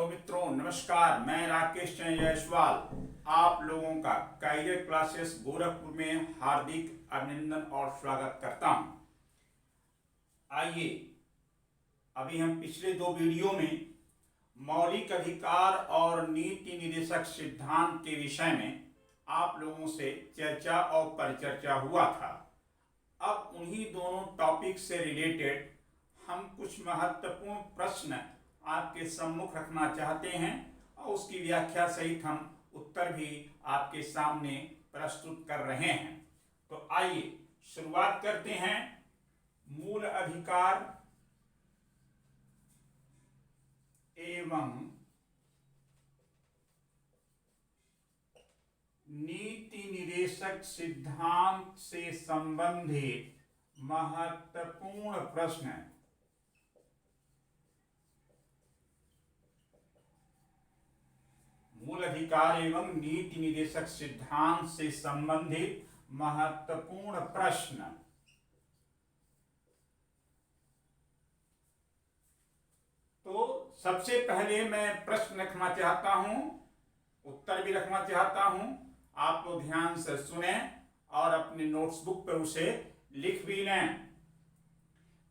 Hello मित्रों, नमस्कार। मैं राकेश चंद्र जायसवाल आप लोगों का कैरियर क्लासेस गोरखपुर में हार्दिक अभिनंदन और स्वागत करता हूं। आइए, अभी हम पिछले दो वीडियो में मौलिक अधिकार और नीति निर्देशक सिद्धांत के विषय में आप लोगों से चर्चा और परिचर्चा हुआ था। अब उन्हीं दोनों टॉपिक से रिलेटेड हम कुछ महत्वपूर्ण प्रश्न आपके सम्मुख रखना चाहते हैं और उसकी व्याख्या सहित हम उत्तर भी आपके सामने प्रस्तुत कर रहे हैं। तो आइए शुरुआत करते हैं। मूल अधिकार एवं नीति निर्देशक सिद्धांत से संबंधित महत्वपूर्ण प्रश्न। मूल अधिकार एवं नीति निर्देशक सिद्धांत से संबंधित महत्वपूर्ण प्रश्न। तो सबसे पहले मैं प्रश्न रखना चाहता हूं, उत्तर भी रखना चाहता हूं। आप लोग ध्यान से सुने और अपने नोट्सबुक पर उसे लिख भी लें।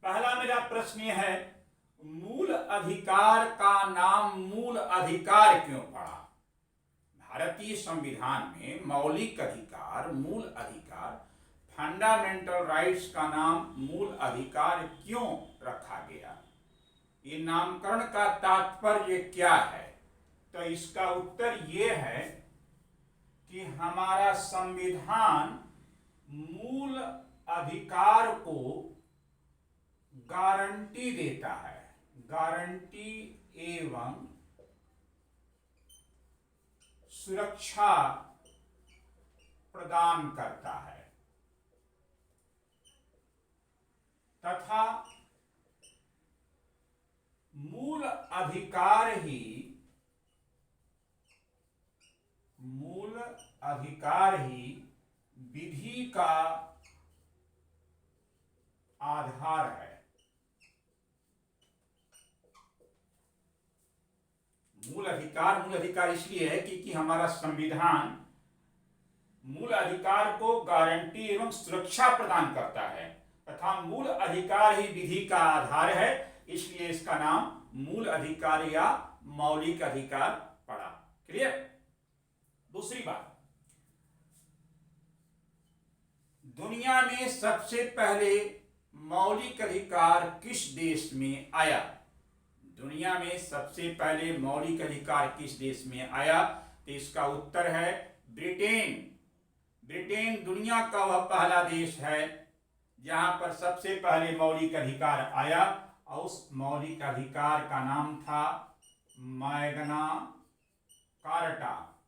पहला मेरा प्रश्न यह है, मूल अधिकार का नाम मूल अधिकार क्यों पड़ा? भारतीय संविधान में मौलिक अधिकार, मूल अधिकार, फंडामेंटल राइट्स का नाम मूल अधिकार क्यों रखा गया? ये नामकरण का तात्पर्य क्या है? तो इसका उत्तर ये है कि हमारा संविधान मूल अधिकार को गारंटी देता है, गारंटी एवं सुरक्षा प्रदान करता है तथा मूल अधिकार ही विधि का आधार है। मूल अधिकार इसलिए है क्योंकि हमारा संविधान मूल अधिकार को गारंटी एवं सुरक्षा प्रदान करता है तथा मूल अधिकार ही विधि का आधार है, इसलिए इसका नाम मूल अधिकार या मौलिक अधिकार पड़ा। क्लियर? दूसरी बात, दुनिया में सबसे पहले मौलिक अधिकार किस देश में आया? दुनिया में सबसे पहले मौलिक अधिकार किस देश में आया? तो इसका उत्तर है ब्रिटेन। ब्रिटेन दुनिया का वह पहला देश है जहां पर सबसे पहले मौलिक अधिकार आया और उस मौलिक अधिकार का नाम था मैग्ना कार्टा।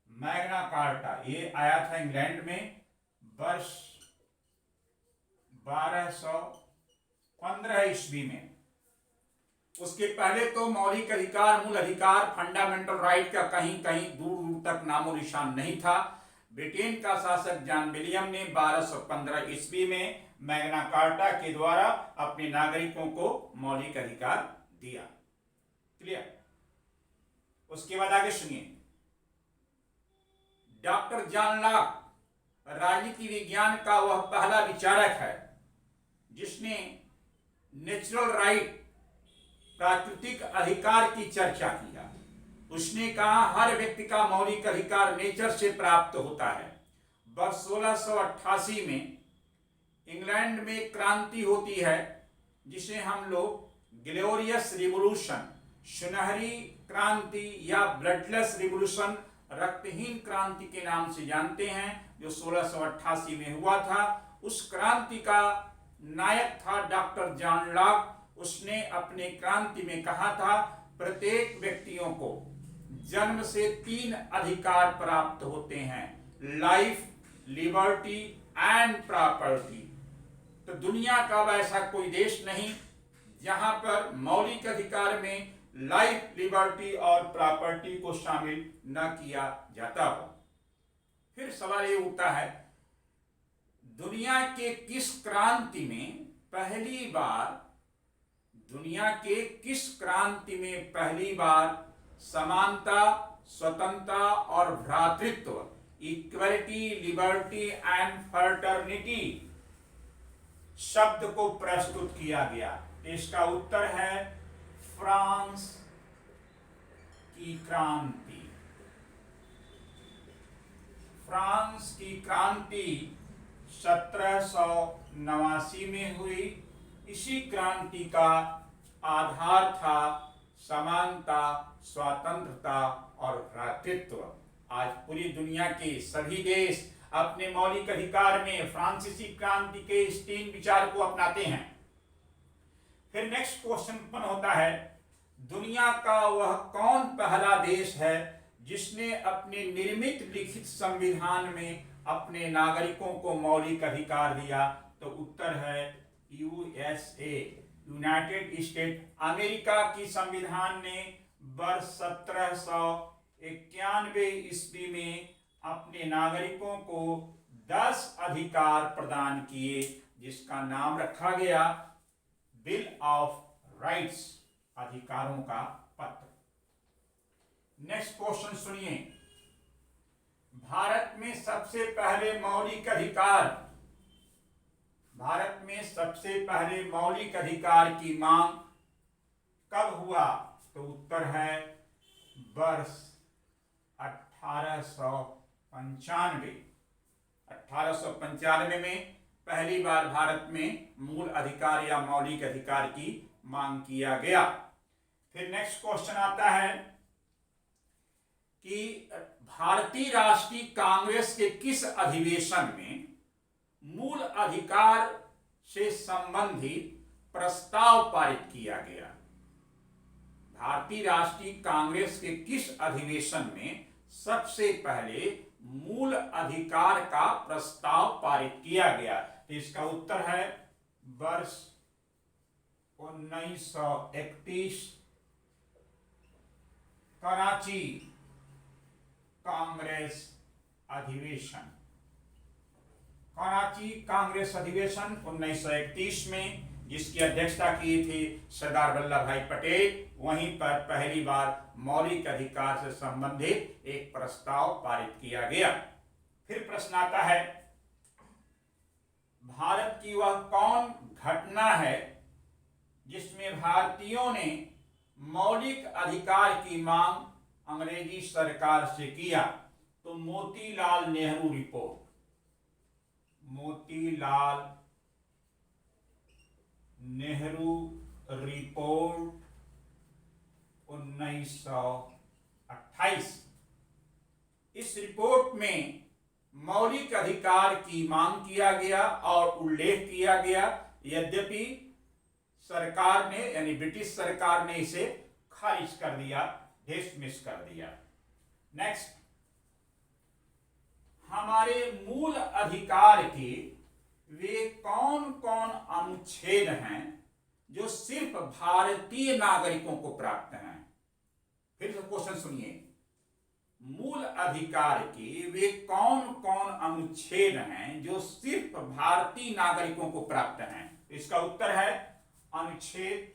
मैग्ना कार्टा ये आया था इंग्लैंड में वर्ष 1215 ईस्वी में। उसके पहले तो मौलिक अधिकार, मूल अधिकार, फंडामेंटल राइट का कहीं कहीं दूर दूर तक नामो निशान नहीं था। ब्रिटेन का शासक जॉन विलियम ने 1215 ईस्वी में मैग्ना कार्टा के द्वारा अपने नागरिकों को मौलिक अधिकार दिया। क्लियर? उसके बाद आगे सुनिए। डॉक्टर जॉन लॉक राजनीति विज्ञान का वह पहला विचारक है जिसने नेचुरल राइट, प्राकृतिक अधिकार की चर्चा किया। उसने कहा हर व्यक्ति का मौलिक अधिकार नेचर से प्राप्त होता है। वर्ष 1688 में इंग्लैंड में क्रांति होती है जिसे हम लोग ग्लोरियस रिवॉल्यूशन, सुनहरी क्रांति या ब्लडलेस रिवॉल्यूशन, रक्तहीन क्रांति के नाम से जानते हैं, जो 1688 में हुआ था। उस क्रांति का नायक था डॉक्टर जॉन लॉक। उसने अपने क्रांति में कहा था प्रत्येक व्यक्तियों को जन्म से 3 अधिकार प्राप्त होते हैं, लाइफ, लिबर्टी एंड प्रॉपर्टी। तो दुनिया का ऐसा कोई देश नहीं जहां पर मौलिक अधिकार में लाइफ, लिबर्टी और प्रॉपर्टी को शामिल न किया जाता हो। फिर सवाल ये उठता है, दुनिया के किस क्रांति में पहली बार समानता, स्वतंत्रता और भ्रातृत्व, इक्वलिटी, लिबर्टी एंड फ्रेटर्निटी शब्द को प्रस्तुत किया गया। इसका उत्तर है फ्रांस की क्रांति। फ्रांस की क्रांति 1789 में हुई। इसी क्रांति का आधार था समानता, स्वतंत्रता और भ्रातृत्व। आज पूरी दुनिया के सभी देश अपने मौलिक अधिकार में फ्रांसीसी क्रांति के इस 3 विचार को अपनाते हैं। फिर नेक्स्ट क्वेश्चन उत्पन्न होता है, दुनिया का वह कौन पहला देश है जिसने अपने निर्मित लिखित संविधान में अपने नागरिकों को मौलिक अधिकार दिया? तो उत्तर है यूएसए, यूनाइटेड स्टेट अमेरिका की संविधान ने वर्ष 1791 ईस्वी में अपने नागरिकों को 10 अधिकार प्रदान किए, जिसका नाम रखा गया बिल ऑफ राइट्स, अधिकारों का पत्र। नेक्स्ट क्वेश्चन सुनिए, भारत में सबसे पहले मौलिक अधिकार की मांग कब हुआ? तो उत्तर है वर्ष 1895 में पहली बार भारत में मूल अधिकार या मौलिक अधिकार की मांग किया गया। फिर नेक्स्ट क्वेश्चन आता है कि भारतीय राष्ट्रीय कांग्रेस के किस अधिवेशन में मूल अधिकार से संबंधित प्रस्ताव पारित किया गया? भारतीय राष्ट्रीय कांग्रेस के किस अधिवेशन में सबसे पहले मूल अधिकार का प्रस्ताव पारित किया गया? तो इसका उत्तर है वर्ष 1931 कराची कांग्रेस अधिवेशन। कराची कांग्रेस अधिवेशन 1931 में, जिसकी अध्यक्षता की थी सरदार वल्लभ भाई पटेल, वहीं पर पहली बार मौलिक अधिकार से संबंधित एक प्रस्ताव पारित किया गया। फिर प्रश्न आता है, भारत की वह कौन घटना है जिसमें भारतीयों ने मौलिक अधिकार की मांग अंग्रेजी सरकार से किया? तो मोतीलाल नेहरू रिपोर्ट। मोतीलाल नेहरू रिपोर्ट 1928। इस रिपोर्ट में मौलिक अधिकार की मांग किया गया और उल्लेख किया गया, यद्यपि सरकार ने यानी ब्रिटिश सरकार ने इसे खारिज कर दिया, डिसमिस कर दिया। नेक्स्ट, हमारे मूल अधिकार के वे कौन कौन अनुच्छेद हैं जो सिर्फ भारतीय नागरिकों को प्राप्त हैं? फिर से क्वेश्चन सुनिए, मूल अधिकार के वे कौन कौन अनुच्छेद हैं जो सिर्फ भारतीय नागरिकों को प्राप्त हैं? इसका उत्तर है अनुच्छेद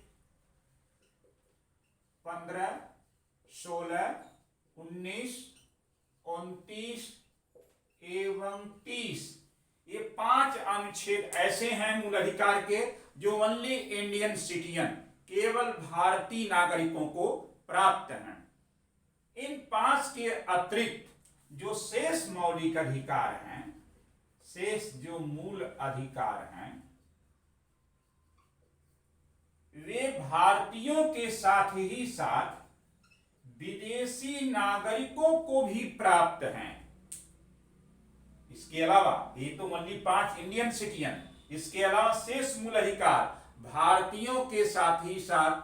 15, 16, 19, 29 एवं 30। ये 5 अनुच्छेद ऐसे हैं मूल अधिकार के जो ओनली इंडियन सिटीजन, केवल भारतीय नागरिकों को प्राप्त हैं। इन 5 के अतिरिक्त जो शेष मौलिक अधिकार हैं, शेष जो मूल अधिकार हैं, वे भारतीयों के साथ ही साथ विदेशी नागरिकों को भी प्राप्त हैं। इसके अलावा ये तो ओनली 5 इंडियन सिटीजन, इसके अलावा शेष मूल अधिकार भारतीयों के साथ ही साथ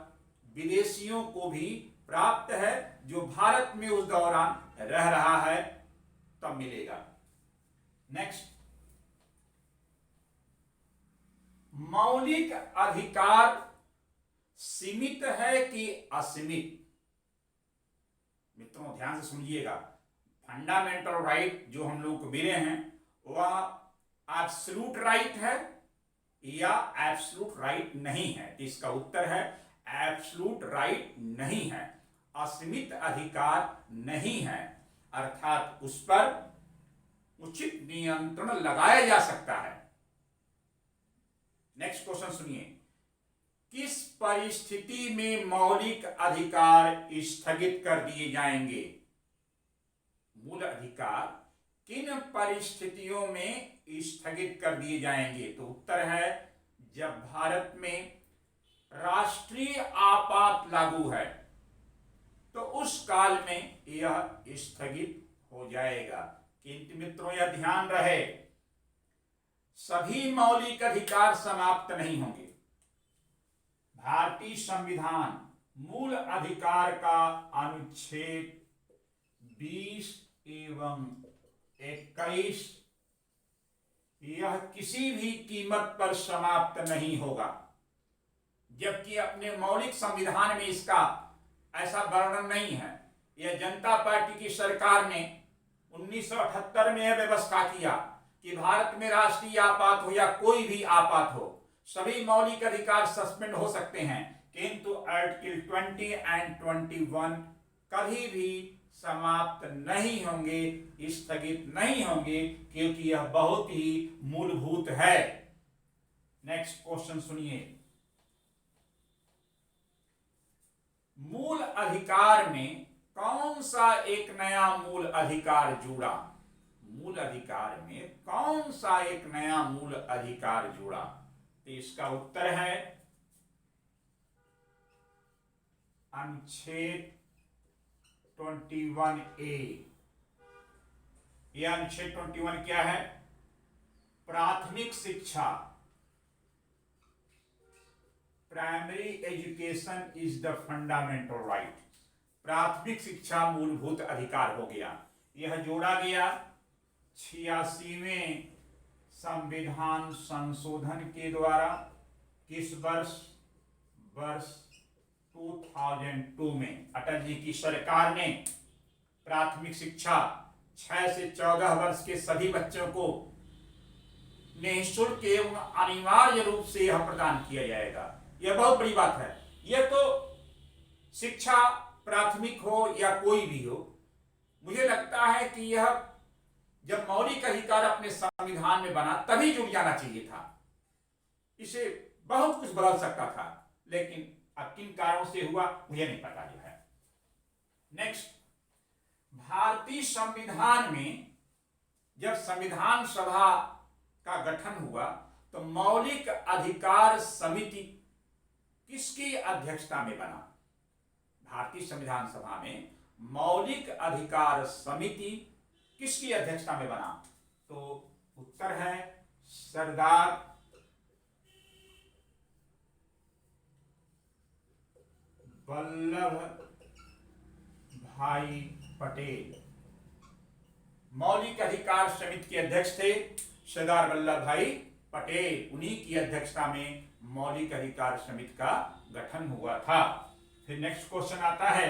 विदेशियों को भी प्राप्त है, जो भारत में उस दौरान रह रहा है तब मिलेगा। नेक्स्ट, मौलिक अधिकार सीमित है कि असीमित? मित्रों ध्यान से सुनिएगा, फंडामेंटल राइट जो हम लोग को मिले हैं वह एब्सोल्यूट राइट है या एब्सोल्यूट राइट नहीं है? इसका उत्तर है एब्सोल्यूट राइट नहीं है। असीमित अधिकार नहीं है, अर्थात उस पर उचित नियंत्रण लगाया जा सकता है। नेक्स्ट क्वेश्चन सुनिए, किस परिस्थिति में मौलिक अधिकार स्थगित कर दिए जाएंगे? मूल अधिकार किन परिस्थितियों में स्थगित कर दिए जाएंगे? तो उत्तर है, जब भारत में राष्ट्रीय आपात लागू है तो उस काल में यह स्थगित हो जाएगा। किंतु मित्रों, यह ध्यान रहे, सभी मौलिक अधिकार समाप्त नहीं होंगे। भारतीय संविधान मूल अधिकार का अनुच्छेद 20 एवं 21 यह किसी भी कीमत पर समाप्त नहीं होगा, जबकि अपने मौलिक संविधान में इसका ऐसा वर्णन नहीं है। यह जनता पार्टी की सरकार ने 1978 में यह व्यवस्था किया कि भारत में राष्ट्रीय आपात हो या कोई भी आपात हो, सभी मौलिक अधिकार सस्पेंड हो सकते हैं, किंतु आर्टिकल 20 एंड 21 कभी भी समाप्त नहीं होंगे, स्थगित नहीं होंगे, क्योंकि यह बहुत ही मूलभूत है। नेक्स्ट क्वेश्चन सुनिए, मूल अधिकार में कौन सा एक नया मूल अधिकार जुड़ा? मूल अधिकार में कौन सा एक नया मूल अधिकार जुड़ा? तो इसका उत्तर है अनुच्छेद 21A। यह अनुच्छेद 21 क्या है? प्राथमिक शिक्षा, primary education is the fundamental right. प्राथमिक शिक्षा मूलभूत अधिकार हो गया। यह जोड़ा गया 86वें संविधान संशोधन के द्वारा। किस वर्ष? वर्ष 2002 में अटल जी की सरकार ने प्राथमिक शिक्षा 6 से 14 वर्ष के सभी बच्चों को निःशुल्क एवं अनिवार्य रूप से यह प्रदान किया जाएगा। यह बहुत बड़ी बात है। यह तो शिक्षा प्राथमिक हो या कोई भी हो, मुझे लगता है कि यह जब मौलिक अधिकार अपने संविधान में बना तभी जुड़ जाना चाहिए था। इसे बहुत कुछ बदल सकता था, लेकिन अब किन कारणों से हुआ मुझे नहीं पता जो है। नेक्स्ट, भारतीय संविधान में जब संविधान सभा का गठन हुआ तो मौलिक अधिकार समिति किसकी अध्यक्षता में बना? भारतीय संविधान सभा में मौलिक अधिकार समिति किसकी अध्यक्षता में बना? तो उत्तर है सरदार वल्लभ भाई पटेल। मौलिक अधिकार समिति के अध्यक्ष थे सरदार वल्लभ भाई पटेल। उन्हीं की अध्यक्षता में मौलिक अधिकार समिति का गठन हुआ था। फिर नेक्स्ट क्वेश्चन आता है,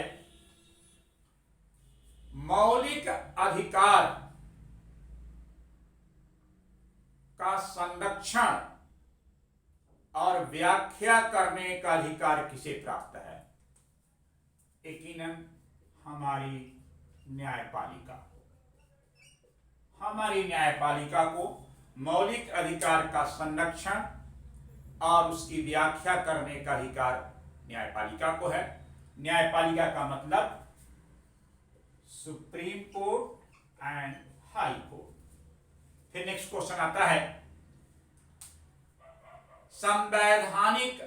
मौलिक अधिकार का संरक्षण और व्याख्या करने का अधिकार किसे प्राप्त है? यकीनन हमारी न्यायपालिका। हमारी न्यायपालिका को मौलिक अधिकार का संरक्षण और उसकी व्याख्या करने का अधिकार न्यायपालिका को है। न्यायपालिका का मतलब supreme court and high court. फिर नेक्स्ट क्वेश्चन आता है, संवैधानिक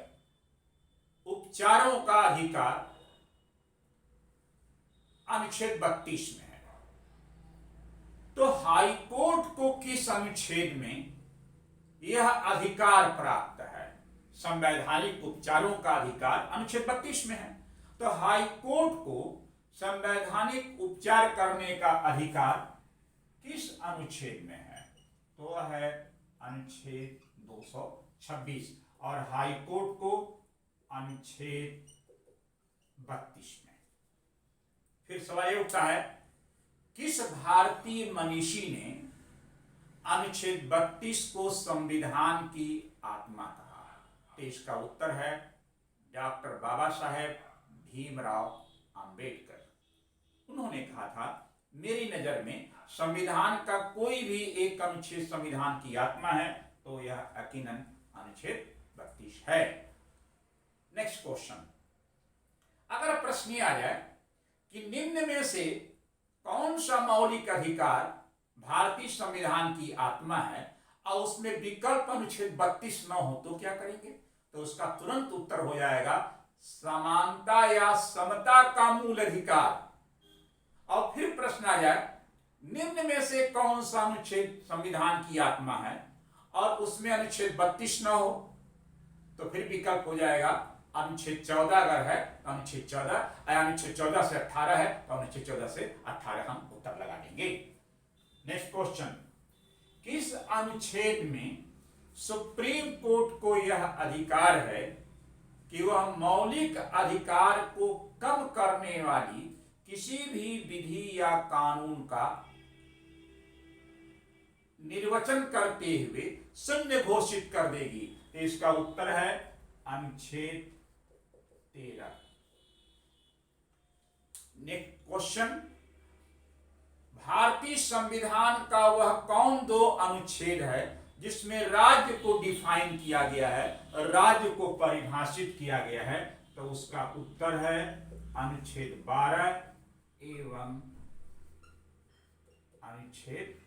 उपचारों का अधिकार अनुच्छेद 32 में है। तो हाई कोर्ट को किस अनुच्छेद में यह अधिकार प्राप्त है? संवैधानिक उपचारों का अधिकार अनुच्छेद 32 में है। तो हाई कोर्ट को संवैधानिक उपचार करने का अधिकार किस अनुच्छेद में है? तो है अनुच्छेद 226 और हाई कोर्ट को अनुच्छेद 32 में। फिर सवाल उठता है, किस भारतीय मनीषी ने अनुच्छेद 32 को संविधान की आत्मा कहा? तो इसका उत्तर है डॉक्टर बाबा साहेब भीमराव अंबेडकर। उन्होंने कहा था, मेरी नजर में संविधान का कोई भी एक अनुच्छेद संविधान की आत्मा है तो यह यकीनन अनुच्छेद 32 है। नेक्स्ट क्वेश्चन, अगर प्रश्न ये आ जाए कि निम्न में से कौन सा मौलिक अधिकार भारतीय संविधान की आत्मा है और उसमें विकल्प अनुच्छेद 32 न हो तो क्या करेंगे? तो उसका तुरंत उत्तर हो जाएगा समानता या समता का मूल अधिकार। और फिर प्रश्न आ जाए निम्न में से कौन सा अनुच्छेद संविधान की आत्मा है और उसमें अनुच्छेद 32 न हो तो फिर विकल्प हो जाएगा अनुच्छेद 14 अगर है तो अनुच्छेद 14, अनुच्छेद 14 से 18 है तो अनुच्छेद 14 से 18 हम उत्तर लगा देंगे। नेक्स्ट क्वेश्चन, किस अनुच्छेद में सुप्रीम कोर्ट को यह अधिकार है कि वह मौलिक अधिकार को कम करने वाली किसी भी विधि या कानून का निर्वचन करते हुए शून्य घोषित कर देगी? तो इसका उत्तर है अनुच्छेद 13। नेक्स्ट क्वेश्चन, भारतीय संविधान का वह कौन दो अनुच्छेद है जिसमें राज्य को डिफाइन किया गया है, राज्य को परिभाषित किया गया है? तो उसका उत्तर है अनुच्छेद 12 एवं अनुच्छेद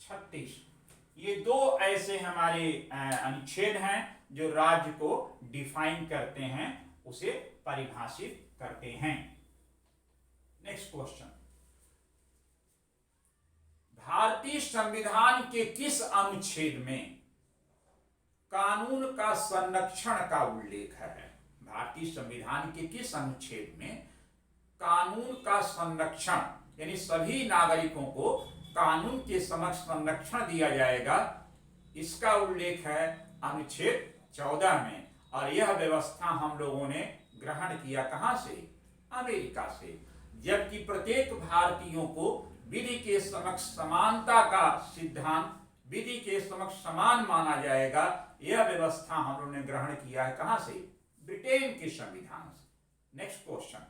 36। ये दो ऐसे हमारे अनुच्छेद हैं जो राज्य को डिफाइन करते हैं, उसे परिभाषित करते हैं। नेक्स्ट क्वेश्चन, भारतीय संविधान के किस अनुच्छेद में कानून का संरक्षण का उल्लेख है? भारतीय संविधान के किस अनुच्छेद में कानून का संरक्षण यानी सभी नागरिकों को कानून के समक्ष संरक्षण दिया जाएगा, इसका उल्लेख है अनुच्छेद 14 में। और यह व्यवस्था हम लोगों ने ग्रहण किया कहां से? अमेरिका से। जबकि प्रत्येक भारतीयों को विधि के समक्ष समानता का सिद्धांत, विधि के समक्ष समान माना जाएगा, यह व्यवस्था हम लोगों ने ग्रहण किया है कहां से? ब्रिटेन के संविधान से। नेक्स्ट क्वेश्चन,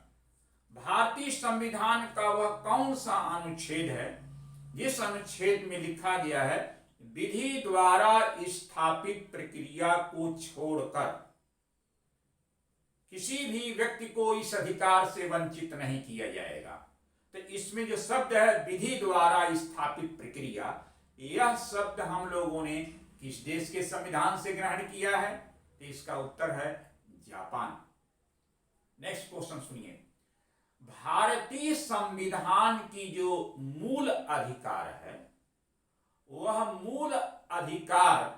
भारतीय संविधान का वह कौन सा अनुच्छेद है जिस अनुच्छेद में लिखा गया है विधि द्वारा स्थापित प्रक्रिया को छोड़कर किसी भी व्यक्ति को इस अधिकार से वंचित नहीं किया जाएगा? तो इसमें जो शब्द है विधि द्वारा स्थापित प्रक्रिया, यह शब्द हम लोगों ने किस देश के संविधान से ग्रहण किया है? तो इसका उत्तर है जापान। नेक्स्ट क्वेश्चन सुनिए, भारतीय संविधान की जो मूल अधिकार है वह मूल अधिकार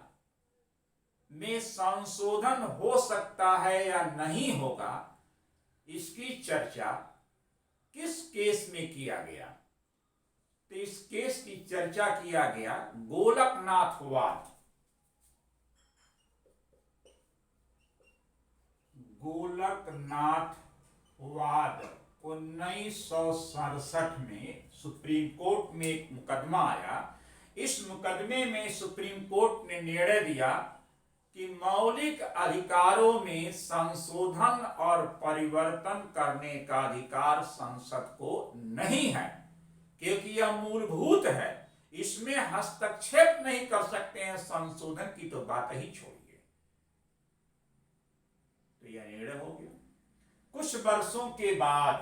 में संशोधन हो सकता है या नहीं होगा, इसकी चर्चा किस केस में किया गया? तो इस केस की चर्चा किया गया गोलकनाथवाद। गोलकनाथवाद 1967 में सुप्रीम कोर्ट में एक मुकदमा आया। इस मुकदमे में सुप्रीम कोर्ट ने निर्णय दिया कि मौलिक अधिकारों में संशोधन और परिवर्तन करने का अधिकार संसद को नहीं है, क्योंकि यह मूलभूत है, इसमें हस्तक्षेप नहीं कर सकते हैं, संशोधन की तो बात ही छोड़िए। तो यह निर्णय हो गया। कुछ वर्षों के बाद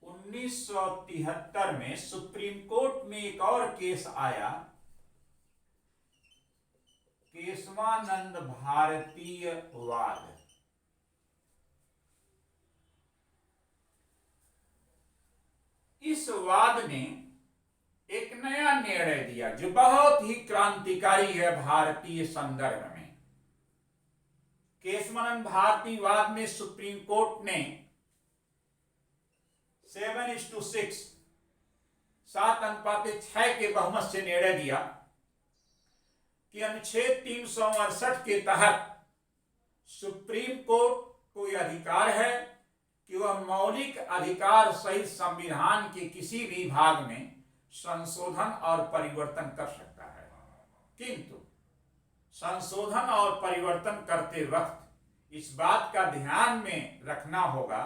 1973 में सुप्रीम कोर्ट में एक और केस आया, केशवानंद भारतीय वाद। इस वाद ने एक नया निर्णय दिया जो बहुत ही क्रांतिकारी है भारतीय संदर्भ में। केशवानंद भारतीय वाद में सुप्रीम कोर्ट ने 7:6 7:6 के बहुमत से निर्णय दिया कि अनुच्छेद 368 के तहत सुप्रीम कोर्ट को यह अधिकार है कि वह मौलिक अधिकार सहित संविधान के किसी भी भाग में संशोधन और परिवर्तन कर सकता है, किंतु संशोधन और परिवर्तन करते वक्त इस बात का ध्यान में रखना होगा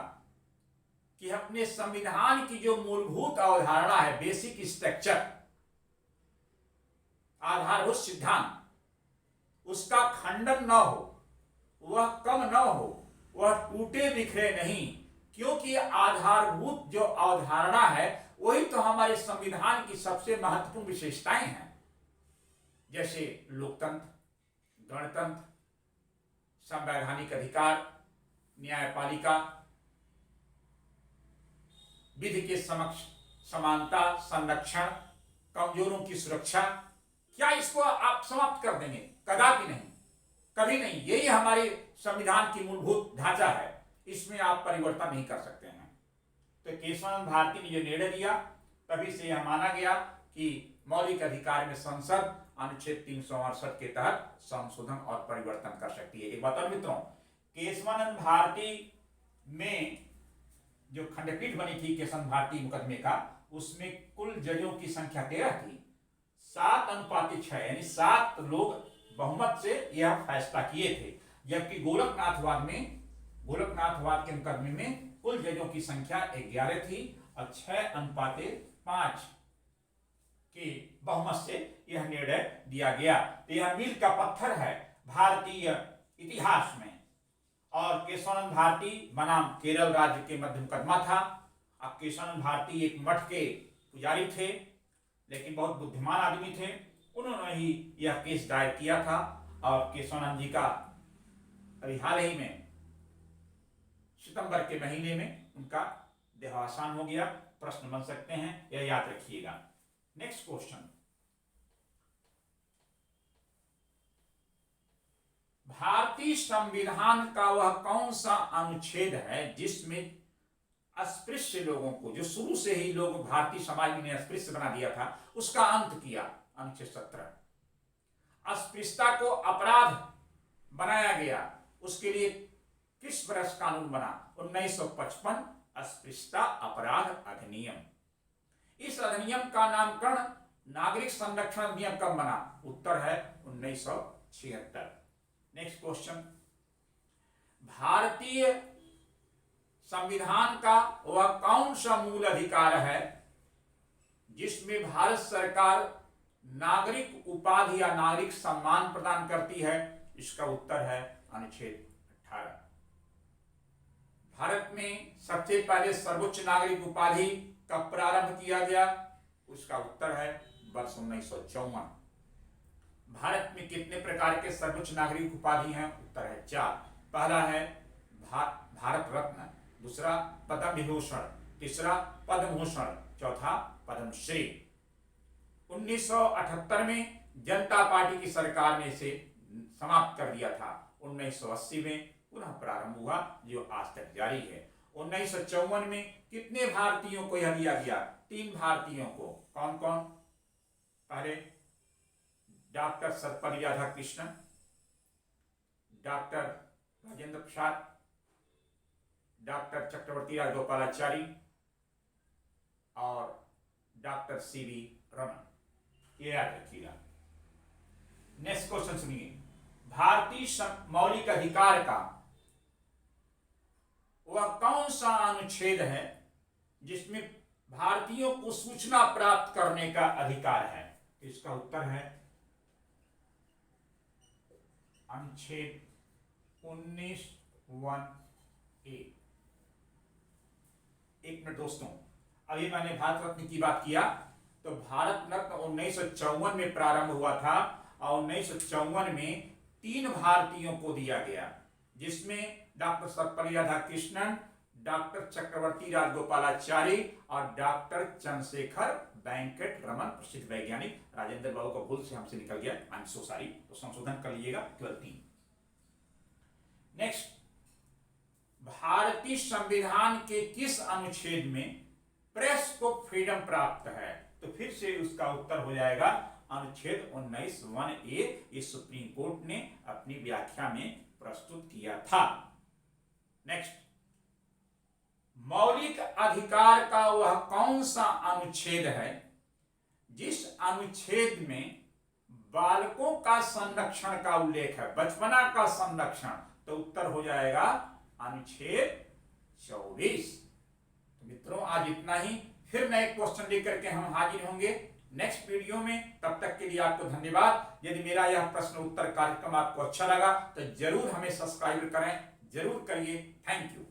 कि अपने संविधान की जो मूलभूत अवधारणा है, बेसिक स्ट्रक्चर, आधारभूत सिद्धांत, उसका खंडन न हो, वह कम न हो, वह टूटे बिखरे नहीं, क्योंकि आधारभूत जो अवधारणा है वही तो हमारे संविधान की सबसे महत्वपूर्ण विशेषताएं हैं, जैसे लोकतंत्र, गणतंत्र, संवैधानिक अधिकार, न्यायपालिका, विधि के समक्ष समानता, संरक्षण, कमजोरों की सुरक्षा। क्या इसको आप समाप्त कर देंगे? कदापि नहीं, कभी नहीं। यही हमारे संविधान की मूलभूत ढांचा है, इसमें आप परिवर्तन नहीं कर सकते हैं। तो केशवानंद भारती ने जो निर्णय दिया, तभी से यह माना गया कि मौलिक अधिकार में संसद अनुच्छेद 368 के तहत संशोधन और परिवर्तन कर सकती है। एक बात और मित्रों, केशवानंद भारती में जो खंडपीठ बनी थी केशवानंद भारती मुकदमे का, उसमें कुल जजों की संख्या 13 थी। 7:6 यानी 7 लोग बहुमत से यह फैसला किए थे, जबकि गोरखनाथवाद के मुकदमे में कुल जजों की संख्या 11 थी और 6:5 के बहुमत से यह निर्णय दिया गया। तो यह मील का पत्थर है भारतीय इतिहास में। और केशवानंद भारती बनाम केरल राज्य के मध्य मुकदमा था। अब केशवानंद भारती एक मठ के पुजारी थे, लेकिन बहुत बुद्धिमान आदमी थे। उन्होंने ही यह केस दायर किया था और केशवानंद जी का अभी हाल ही में सितंबर के महीने में उनका देहावसान हो गया। प्रश्न बन सकते हैं, यह याद रखिएगा। नेक्स्ट क्वेश्चन, भारतीय संविधान का वह कौन सा अनुच्छेद है जिसमें अस्पृश्य लोगों को, जो शुरू से ही लोग भारतीय समाज में अस्पृश्य बना दिया था, उसका अंत किया? अनुच्छेद 17। अस्पृश्यता को अपराध बनाया गया, उसके लिए किस वर्ष कानून बना? 1955 अस्पृश्यता अपराध अधिनियम। इस अधिनियम का नामकरण नागरिक संरक्षण अधिनियम कब बना? उत्तर है 1976। नेक्स्ट क्वेश्चन, भारतीय संविधान का वह कौन सा मूल अधिकार है जिसमें भारत सरकार नागरिक उपाधि या नागरिक सम्मान प्रदान करती है? इसका उत्तर है अनुच्छेद 18। भारत में सबसे पहले सर्वोच्च नागरिक उपाधि कब प्रारंभ किया गया? उसका उत्तर है वर्ष 1954। भारत में कितने प्रकार के सर्वोच्च नागरिक उपाधि हैं? उत्तर है 4। पहला है भारत रत्न, दूसरा पद्म विभूषण, तीसरा पद्म भूषण, चौथा पद्मश्री। 1978 में जनता पार्टी की सरकार ने इसे समाप्त कर दिया था। 1980 में पुनः प्रारंभ हुआ, जो आज तक जारी है। 1954 में कितने भारतीयों को यह दिया गया? 3 भारतीयों को। कौन कौन? पहले doctor Sarvepalli Radhakrishnan, doctor Rajendra Prasad, doctor चक्रवर्ती राजगोपालाचारी और डॉक्टर सीवी रमन। ये याद रखिएगा। नेक्स्ट क्वेश्चन सुनिए, भारतीय मौलिक अधिकार का वह कौन सा अनुच्छेद है जिसमें भारतीयों को सूचना प्राप्त करने का अधिकार है? इसका उत्तर है अनुच्छेद 19(1)(a). एक मिनट दोस्तों, अभी मैंने भारत रत्न की बात किया, तो भारत रत्न 1954 में प्रारंभ हुआ था और 1954 में 3 भारतीयों को दिया गया, जिसमें डॉक्टर सर्वपल्ली राधाकृष्णन, डॉक्टर चक्रवर्ती राजगोपालाचारी और डॉक्टर चंद्रशेखर वेंकट रमन, प्रसिद्ध वैज्ञानिक। राजेंद्र बाबू का भूल से हमसे निकल गया, आई एम सो सॉरी, तो संशोधन कर लीजिएगा, केवल 3। नेक्स्ट, भारतीय संविधान के किस अनुच्छेद में प्रेस को फ्रीडम प्राप्त है? तो फिर से उसका उत्तर हो जाएगा अनुच्छेद 19(1)(a). ये सुप्रीम कोर्ट ने अपनी व्याख्या में प्रस्तुत किया था। नेक्स्ट, मौलिक अधिकार का वह कौन सा अनुच्छेद है जिस अनुच्छेद में बालकों का संरक्षण का उल्लेख है, बचपना का संरक्षण? तो उत्तर हो जाएगा अनुच्छेद 24। आज इतना ही। फिर नए क्वेश्चन लेकर के हम हाजिर होंगे नेक्स्ट वीडियो में। तब तक के लिए आपको धन्यवाद। यदि मेरा यह प्रश्न उत्तर कार्यक्रम आपको अच्छा लगा तो जरूर हमें सब्सक्राइब करें, जरूर करिए। Thank you.